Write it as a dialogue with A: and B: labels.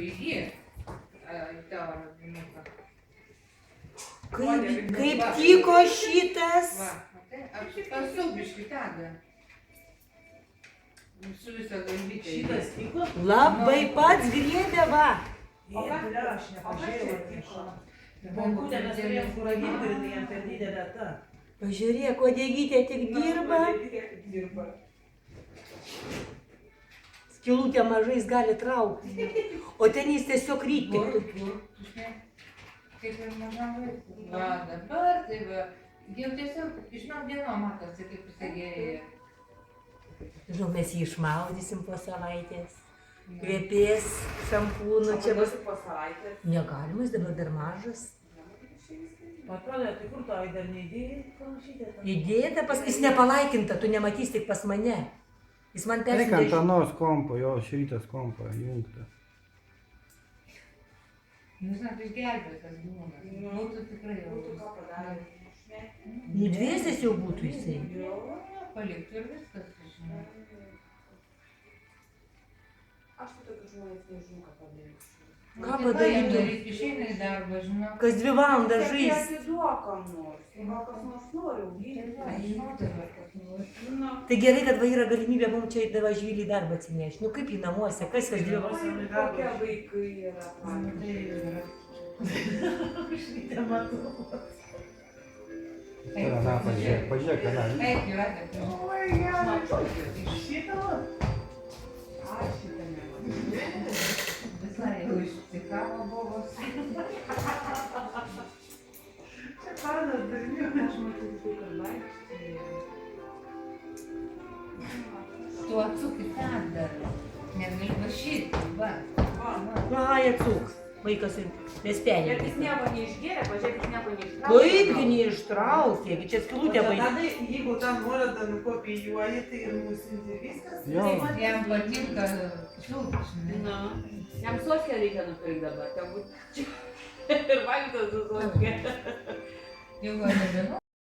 A: įgyja tavo radinuką.
B: Kaip tiko šitas?
A: Va, matai, aš pasubiškai tada. Su visą galvytę.
C: Šitas tiko?
B: Labai pats griebė, va.
C: Jie, aš nepažiūrėjau. Bonkutė mes turėjom kur aginti ir tai jam per didelė ta.
B: Pažiūrėk, uodegytė tik dirba.
C: Dirba.
B: Skylutė mažais gali traukti. O ten jis tiesiog ryti.
A: Kaip ir mažam vaikui. Va, dabar tai va. Jau tiesiog išnom dienom matosi, kaip jisai gerėja.
B: Žinau, mes jį išmaudysim po savaitės. Kvepės šampūnu. Čia bus
C: po savaitės.
B: negalima, jis dabar dar mažas.
C: Atrodo, tai kur to dar neįdėjai panašytė?
B: Įdėta, jis nepalaikinta, tu nematys tik pas mane. Jis man
D: Eik ant
B: persidė.
D: anos kompo, jo šrytas kompo įjungta.
A: Nu, žinot, išgelbėtas būna. Būtų tikrai jau.
C: Ką padarė?
B: Nu, dviesės jau būtų jisai.
A: Paliktų ir viskas, žinai.
C: Aš tai tokius žmonės nežinau, ką padaryti.
B: Ką padarytų?
A: Išeina į darbą, žinau.
B: Kas 2 valandas žais.
C: Atiduok kam nors. Gal kas nors nori auginti.
B: Tai gerai, kad va yra galimybė mums čia įdava žvylį į darbą atsinešti. Nu kaip į namuose, kas 2 valandas.
C: Kokie vaikai yra. Šitą matau.
D: Tara, na, pažiūrėk, na.
A: Eik, Jūratė.
C: Oi, gerai. Šitą? Aš šitą nematau.
A: Visai jau išsikavo buvo.
C: Čia panas darniu.
A: Aš matau, kad vaikščiai. Tu atsuk į tą dar. Negali vašyti, va.
B: Ai, atsuks. Vaikas ir nespėjė.
C: Bet jis nieko neišgėrė, pažiūrėk, jis nieko neištraukė.
B: Kaipgi neištraukė, čia skylutė
C: Tada,
B: baigė.
C: jeigu tą nuorodą nukopijuoji, tai ir nusinti viskas.
D: Jo.
A: Jam patinka čiulpšnai.
C: Na, jam soskę reikia nupirkti dabar, galbūt. Ir valgytas su soskę.
A: Jau nebenu.